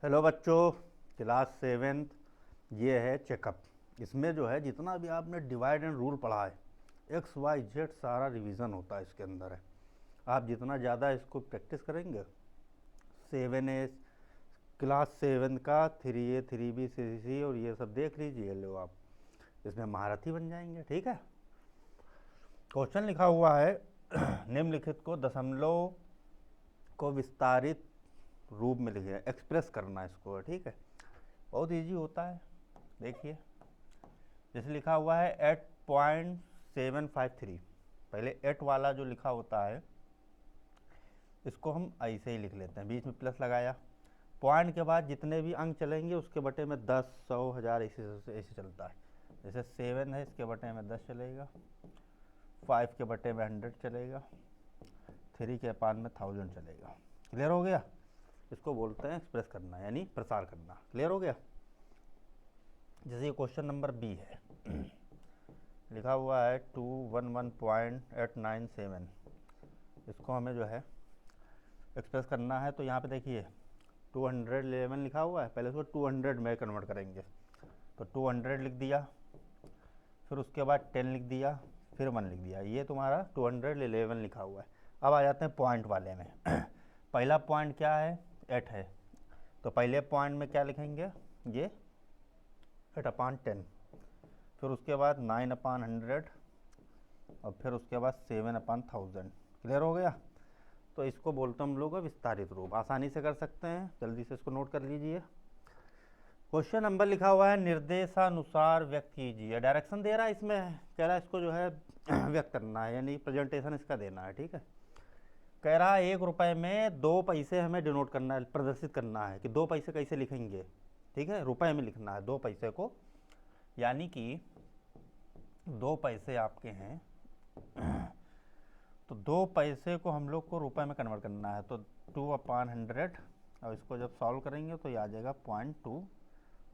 Hello बच्चों, class seventh. ये है चेकअप। इसमें जो है जितना भी आपने डिवाइड एंड रूल पढ़ा है, एक्स वाई जेड सारा रिवीजन होता है इसके अंदर है। आप जितना ज़्यादा इसको प्रैक्टिस करेंगे, 7A क्लास सेवन का 3A 3B 3C और ये सब देख लीजिए, लो आप इसमें महारथी बन जाएंगे। ठीक है। क्वेश्चन लिखा हुआ है निम्नलिखित को दशमलव को विस्तारित रूप में लिखे, एक्सप्रेस करना इसको। ठीक है, बहुत इजी होता है। देखिए, जैसे लिखा हुआ है 8.753। पहले 8 वाला जो लिखा होता है इसको हम ऐसे ही लिख लेते हैं, बीच में प्लस लगाया। पॉइंट के बाद जितने भी अंक चलेंगे उसके बटे में 10, 100, 1000 ऐसे चलता है। जैसे 7 है, इसके बटे में 10 चलेगा, 5 के बटे में 100 चलेगा, 3 के पान में 1000 चलेगा। क्लियर हो गया? इसको बोलते हैं एक्सप्रेस करना, यानी प्रसार करना। क्लियर हो गया? जैसे ये क्वेश्चन नंबर बी है, लिखा हुआ है 211.897। इसको हमें जो है एक्सप्रेस करना है। तो यहाँ पे देखिए 211 लिखा हुआ है, पहले इसको 200 में कन्वर्ट करेंगे। तो 200 लिख दिया, फिर उसके बाद 10 लिख दिया, फिर 1 लिख दिया। ये तुम्हारा 211 लिखा हुआ है। अब आ जाते हैं पॉइंट वाले में पहला पॉइंट क्या है? 8 है। तो पहले पॉइंट में क्या लिखेंगे? ये 8/10, फिर उसके बाद 9/100 और फिर उसके बाद 7/1000। क्लियर हो गया? तो इसको बोलते हैं हम लोग विस्तारित रूप। आसानी से कर सकते हैं, जल्दी से इसको नोट कर लीजिए। क्वेश्चन नंबर लिखा हुआ है निर्देशानुसार व्यक्त कीजिए। डायरेक्शन दे रहा है, इसमें कह रहा है इसको जो है व्यक्त करना है, यानी प्रेजेंटेशन इसका देना है। ठीक है। कह रहा है 1 रुपये में 2 पैसे हमें डिनोट करना है, प्रदर्शित करना है कि 2 पैसे कैसे लिखेंगे। ठीक है, रुपए में लिखना है 2 पैसे को, यानी कि 2 पैसे आपके हैं तो 2 पैसे को हम लोग को रुपए में कन्वर्ट करना है। तो 2/100 और इसको जब सॉल्व करेंगे तो ये आ जाएगा 0.2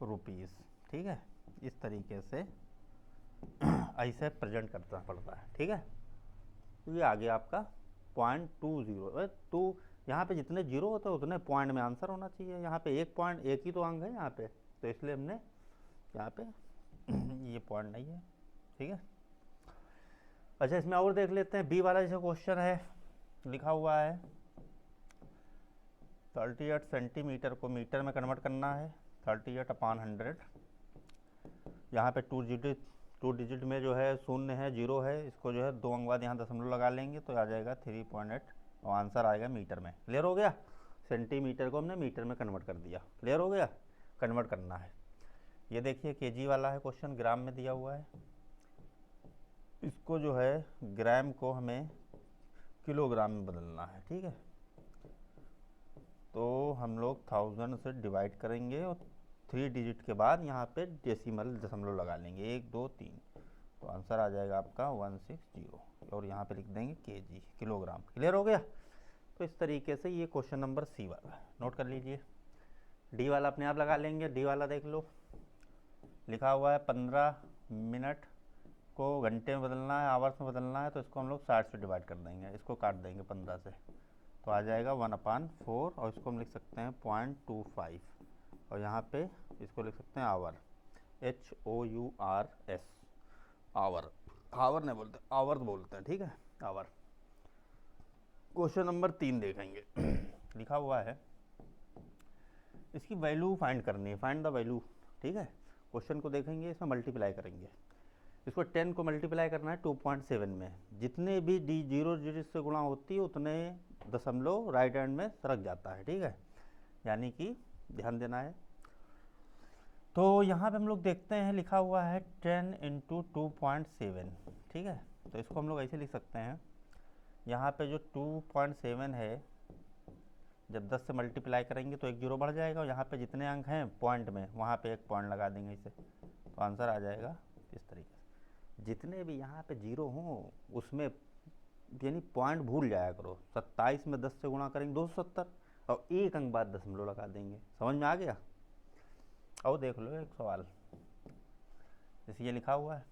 रुपीज़। ठीक है, इस तरीके से ऐसे प्रेजेंट करना पड़ता है। ठीक है, तो ये आ गया आपका 0.20। तो यहाँ पे जितने जीरो होते हैं उतने पॉइंट में आंसर होना चाहिए। यहाँ पे एक पॉइंट, एक ही तो अंक है यहाँ पे, तो इसलिए हमने यहाँ पे ये पॉइंट नहीं है। ठीक है। अच्छा, इसमें और देख लेते हैं। बी वाला जैसे क्वेश्चन है, लिखा हुआ है 38 सेंटीमीटर को मीटर में कन्वर्ट करना है। 38/100। यहाँ पे टू डिजिट में जो है शून्य है, जीरो है, इसको जो है 2 अंक बाद यहाँ दशमलव लगा लेंगे तो आ जाएगा 3.8 और आंसर आएगा मीटर में। क्लियर हो गया? सेंटीमीटर को हमने मीटर में कन्वर्ट कर दिया। क्लियर हो गया? कन्वर्ट करना है। ये देखिए केजी वाला है क्वेश्चन, ग्राम में दिया हुआ है। इसको जो है ग्राम को हमें किलोग्राम में बदलना है। ठीक है, तो हम लोग 1000 से डिवाइड करेंगे और 3 डिजिट के बाद यहाँ पे डेसिमल दशमलव लगा लेंगे, 1 2 3, तो आंसर आ जाएगा आपका 160 और यहाँ पे लिख देंगे केजी, किलोग्राम। क्लियर हो गया? तो इस तरीके से ये क्वेश्चन नंबर सी वाला नोट कर लीजिए। डी वाला अपने आप लगा लेंगे। डी वाला देख लो, लिखा हुआ है 15 मिनट को घंटे में बदलना है, आवर्स में बदलना है, तो इसको हम लोग 60 से डिवाइड कर देंगे, इसको काट देंगे 15 से, तो आ जाएगा 1/4 और इसको हम लिख सकते हैं 0.25 और यहाँ पे इसको लिख सकते हैं आवर, HOURS, आवर। आवर नहीं बोलते, आवर बोलते हैं। ठीक है, आवर। क्वेश्चन नंबर 3 देखेंगे लिखा हुआ है इसकी वैल्यू फाइंड करनी है, फाइंड द वैल्यू। ठीक है, क्वेश्चन को देखेंगे, इसमें मल्टीप्लाई करेंगे। इसको 10 को मल्टीप्लाई करना है 2.7 में। जितने भी जीरो डिजिट से गुणा होती है उतने दशमलव राइट हैंड में सरक जाता है। ठीक है, यानी कि ध्यान देना है। तो यहाँ पे हम लोग देखते हैं लिखा हुआ है 10 × 2.7। ठीक है, तो इसको हम लोग ऐसे लिख सकते हैं, यहाँ पे जो 2.7 है जब 10 से मल्टीप्लाई करेंगे तो 1 जीरो बढ़ जाएगा और यहाँ पे जितने अंक हैं पॉइंट में वहाँ पे 1 पॉइंट लगा देंगे इसे, तो आंसर आ जाएगा इस तरीके से। जितने भी यहाँ पे जीरो हों उसमें यानी पॉइंट भूल जाया करो। 27 में 10 से गुणा करेंगे 270 और 1 अंक बाद दशमलव लगा देंगे। समझ में आ गया? और देख लो एक सवाल, जैसे ये लिखा हुआ है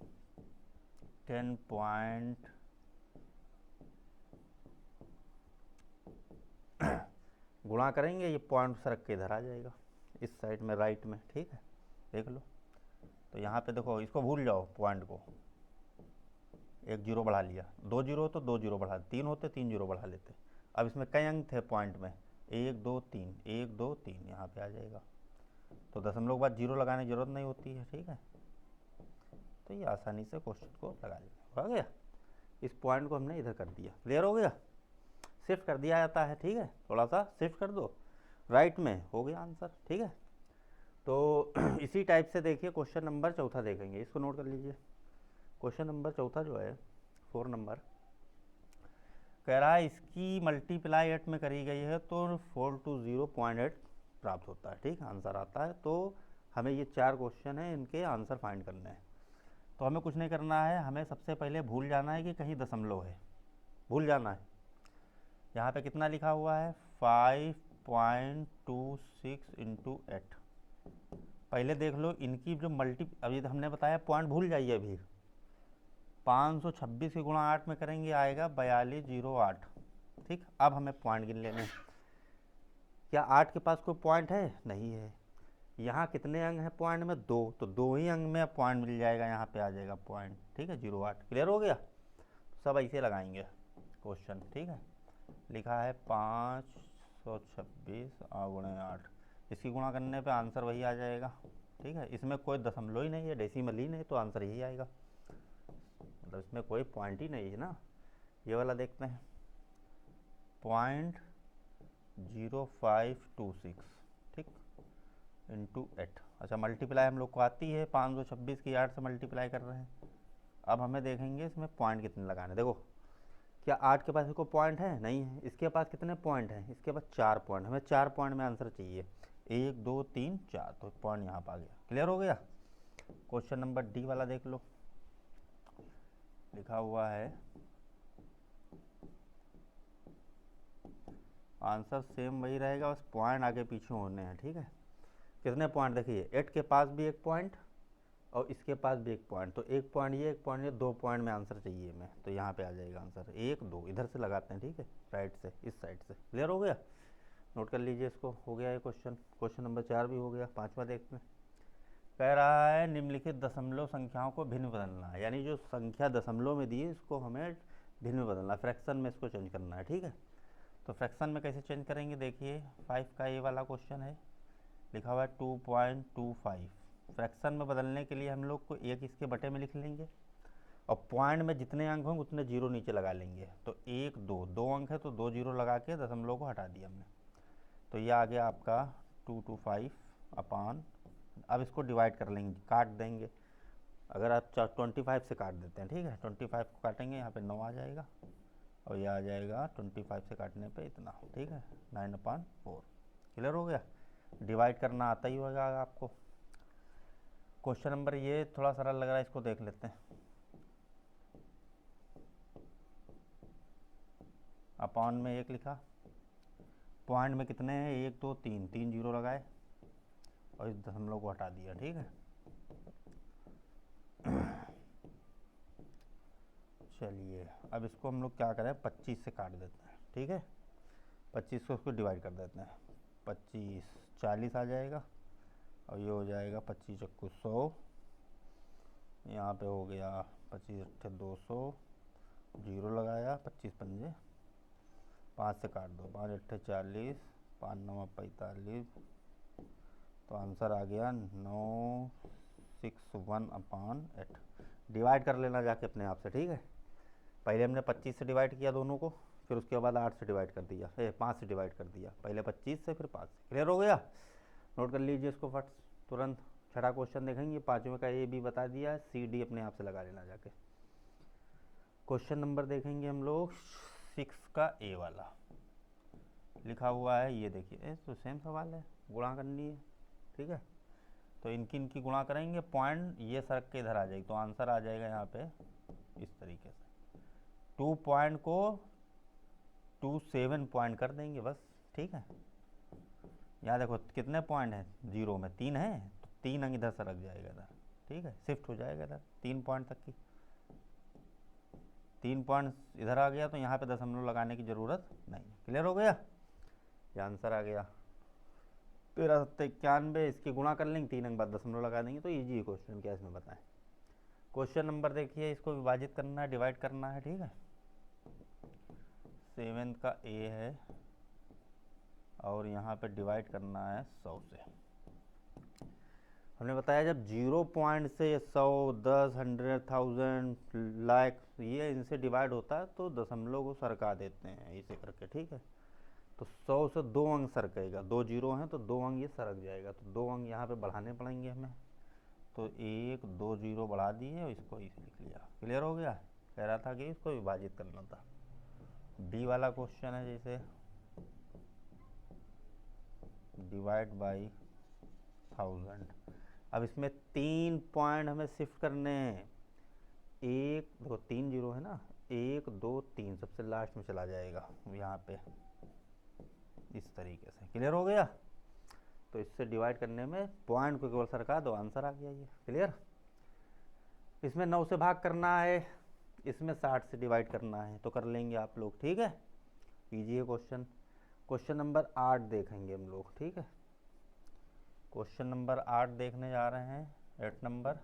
10 पॉइंट गुणा करेंगे, ये पॉइंट सरक के इधर आ जाएगा, इस साइड में राइट में, ठीक है, देख लो। तो यहाँ पे देखो, इसको भूल जाओ पॉइंट को, एक जीरो बढ़ा लिया, 2 जीरो तो 2 जीरो बढ़ा, 3 होते 3 जीरो बढ़ा लेते। अब इसमें कई अंक थे पॉइंट में, 1 2 3, 1 2 3, यहाँ पे आ जाएगा। तो दशमलव के बाद जीरो लगाने की जरूरत नहीं होती है, ठीक है। तो ये आसानी से क्वेश्चन को लगा लेना, हो गया। इस पॉइंट को हमने इधर कर दिया, क्लियर हो गया। शिफ्ट कर दिया जाता है, ठीक है, थोड़ा सा शिफ्ट कर दो, राइट में हो गया आंसर, ठीक है। तो इसी टाइप से देखिए क्वेश्चन नंबर चौथा देखेंगे, इसको नोट कर लीजिए। क्वेश्चन नंबर चौथा जो है 4 नंबर, कह रहा है इसकी मल्टीप्लाई 8 में करी गई है तो 420.8 प्राप्त होता है, ठीक, आंसर आता है। तो हमें ये 4 क्वेश्चन है, इनके आंसर फाइंड करने हैं। तो हमें कुछ नहीं करना है, हमें सबसे पहले भूल जाना है कि कहीं दशमलव है, भूल जाना है। यहाँ पे कितना लिखा हुआ है, 5.26 इंटू 8। पहले देख लो इनकी जो अभी तो हमने बताया पॉइंट भूल जाइए। अभी 526 के गुणा 8 में करेंगे, आएगा 4208, ठीक। अब हमें पॉइंट गिन लेने हैं। क्या 8 के पास कोई पॉइंट है, नहीं है। यहाँ कितने अंक हैं पॉइंट में, 2, तो 2 ही अंक में पॉइंट मिल जाएगा, यहाँ पे आ जाएगा पॉइंट, ठीक है, 08, क्लियर हो गया। सब ऐसे लगाएंगे क्वेश्चन, ठीक है। लिखा है 526 गुणे 8, इसकी गुणा करने पे आंसर वही आ जाएगा, ठीक है। इसमें कोई दशमलव ही नहीं है, डेसिमल ही नहीं, तो आंसर यही आएगा, मतलब इसमें कोई पॉइंट ही नहीं है ना। ये वाला देखते हैं, 0.0526, ठीक, इंटू 8। अच्छा, मल्टीप्लाई हम लोग को आती है, 526 की 8 से मल्टीप्लाई कर रहे हैं। अब हमें देखेंगे इसमें पॉइंट कितने लगाने। देखो, क्या 8 के पास इसको पॉइंट है, नहीं है। इसके पास कितने पॉइंट हैं, इसके पास 4 पॉइंट। हमें 4 पॉइंट में आंसर चाहिए, 1 2 3 4, तो पॉइंट यहाँ पर आ गया, क्लियर हो गया। क्वेश्चन नंबर डी वाला देख लो, लिखा हुआ है आंसर सेम वही रहेगा, बस पॉइंट आगे पीछे होने हैं, ठीक है। कितने पॉइंट देखिए, 8 के पास भी एक पॉइंट और इसके पास भी एक पॉइंट, तो एक पॉइंट ये, एक पॉइंट ये, 2 पॉइंट में आंसर चाहिए हमें। तो यहाँ पे आ जाएगा आंसर 1 2, इधर से लगाते हैं, ठीक है, राइट से, इस साइड से, क्लियर हो गया। नोट कर लीजिए इसको, हो गया ये क्वेश्चन। क्वेश्चन नंबर 4 भी हो गया। 5वां देखते हैं, कह रहा है निम्नलिखित दशमलव संख्याओं को भिन्न बदलना है, यानी जो संख्या दशमलव में दी है इसको हमें भिन्न बदलना, फ्रैक्शन में इसको चेंज करना है, ठीक है। तो फ्रैक्शन में कैसे चेंज करेंगे, देखिए 5 का ये वाला क्वेश्चन है, लिखा हुआ है 2.25। फ्रैक्शन में बदलने के लिए हम लोग को एक इसके बटे में लिख लेंगे, और पॉइंट में जितने अंक होंगे उतने जीरो नीचे लगा लेंगे। तो 1 2, 2 अंक है तो 2 जीरो लगा के दशमलव को हटा दिया हमने। तो ये आ गया आपका 225 अपान, अब इसको डिवाइड कर लेंगे, काट देंगे। अगर आप 25 से काट देते हैं, ठीक है, 25 को काटेंगे, यहाँ पे 9 आ जाएगा, और ये आ जाएगा 25 से काटने पे इतना, ठीक है, 9/4, क्लियर हो गया। डिवाइड करना आता ही होगा आपको। क्वेश्चन नंबर ये थोड़ा सरल लग रहा है, इसको देख लेते हैं। अपॉन में 1 लिखा, पॉइंट में कितने हैं, 1 2 3, 3 जीरो लगाए और इस दशमलव को हटा दिया, ठीक है। चलिए अब इसको हम लोग क्या करें, 25 से काट देते हैं, ठीक है। 25 को उसको डिवाइड कर देते हैं, 25 40 आ जाएगा, और ये हो जाएगा 25 चक्कू 100, यहाँ पे हो गया 25 अट्ठे 200, जीरो लगाया, 25 पंजे 5 से काट दो, 5 अट्ठे 40, 5 9 45, तो आंसर आ गया 961/8। डिवाइड कर लेना जाके अपने आप से, ठीक है। पहले हमने 25 से डिवाइड किया दोनों को, फिर उसके बाद 8 से डिवाइड कर दिया, 5 से डिवाइड कर दिया, पहले 25 से फिर 5 से, क्लियर हो गया। नोट कर लीजिए इसको फट तुरंत। छठा क्वेश्चन देखेंगे, 5वें का ये भी बता दिया है, सी डी अपने आप से लगा लेना जाके। क्वेश्चन नंबर देखेंगे हम लोग 6 का ए वाला, लिखा हुआ है ये देखिए, तो सेम सवाल है, गुणा करनी है, ठीक है। तो इनकी गुणा करेंगे, पॉइंट ये सरक के इधर आ जाएगी, तो आंसर आ जाएगा यहाँ पे इस तरीके से। 2 पॉइंट को 27 पॉइंट कर देंगे बस, ठीक है। यहाँ देखो कितने पॉइंट हैं, जीरो में 3 है, तो 3 अंक इधर सरक जाएगा इधर, ठीक है, शिफ्ट हो जाएगा इधर 3 पॉइंट तक की। 3 पॉइंट इधर आ गया, तो यहाँ पे दशमलव लगाने की ज़रूरत नहीं, क्लियर हो गया। ये आंसर आ गया। 13 सत्ते 91, इसके गुणा कर लेंगे, 3 अंक बाद दशमलव लगा देंगे, तो इजी क्वेश्चन, क्या इसमें बताएं। क्वेश्चन नंबर देखिए, इसको विभाजित करना है, डिवाइड करना है, ठीक है। 7 का ए है और यहाँ पे डिवाइड करना है 100 से। हमने बताया जब 0 पॉइंट से 100, 10, 100, 1000, लाख ये इनसे डिवाइड होता है तो दशमलव को सरका देते हैं ऐसे करके, ठीक है। तो 100 से 2 अंक सरकेगा, 2 जीरो हैं तो 2 अंक ये सरक जाएगा, तो 2 अंक यहाँ पे बढ़ाने पड़ेंगे हमें। तो 1, 2 जीरो बढ़ा दिए और इसको इसे लिख लिया। क्लियर हो गया। कह रहा था कि इसको विभाजित करना था। बी वाला क्वेश्चन है जैसे डिवाइड बाई 1000। अब इसमें 3 पॉइंट हमें शिफ्ट करने हैं। 1, देखो 3 जीरो है ना, 1, 2, 3 सबसे लास्ट में चला जाएगा यहाँ पे इस तरीके से। क्लियर हो गया। तो इससे डिवाइड करने में पॉइंट को केवल सरका दो, आंसर आ गया ये। क्लियर। इसमें 9 से भाग करना है, इसमें 60 से डिवाइड करना है, तो कर लेंगे आप लोग, ठीक है। इजी है क्वेश्चन। क्वेश्चन नंबर 8 देखेंगे हम लोग, ठीक है। क्वेश्चन नंबर 8 देखने जा रहे हैं। 8 नंबर,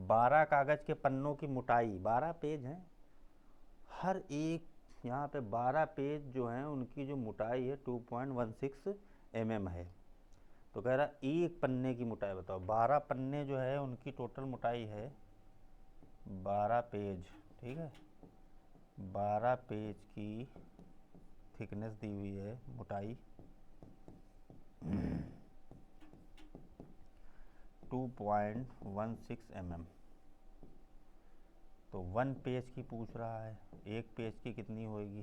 12 कागज़ के पन्नों की मोटाई, 12 पेज हैं, हर एक यहाँ पे 12 पेज जो हैं उनकी जो मोटाई है 2.16 mm है। तो कह रहा एक पन्ने की मोटाई बताओ। 12 पन्ने जो है उनकी टोटल मोटाई है 12 पेज, ठीक है। 12 पेज की थिकनेस दी हुई है, मोटाई 2.16 mm। तो 1 पेज की पूछ रहा है, एक पेज की कितनी होगी,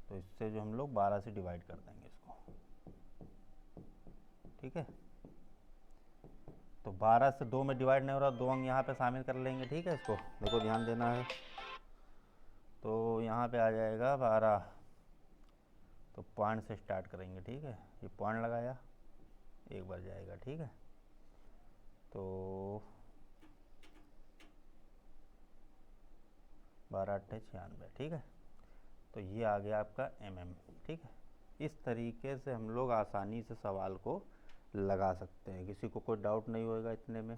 तो इससे जो हम लोग 12 से डिवाइड कर देंगे इसको, ठीक है। तो 12 से 2 में डिवाइड नहीं हो रहा, 2 अंक यहाँ पे शामिल कर लेंगे, ठीक है। इसको देखो ध्यान देना है। तो यहाँ पे आ जाएगा 12, तो पॉइंट से स्टार्ट करेंगे, ठीक है। ये पॉइंट लगाया, एक बार जाएगा, ठीक है। तो 12 8 96, ठीक है। तो ये आ गया आपका mm, ठीक है। इस तरीके से हम लोग आसानी से सवाल को लगा सकते हैं, किसी को कोई डाउट नहीं होगा इतने में।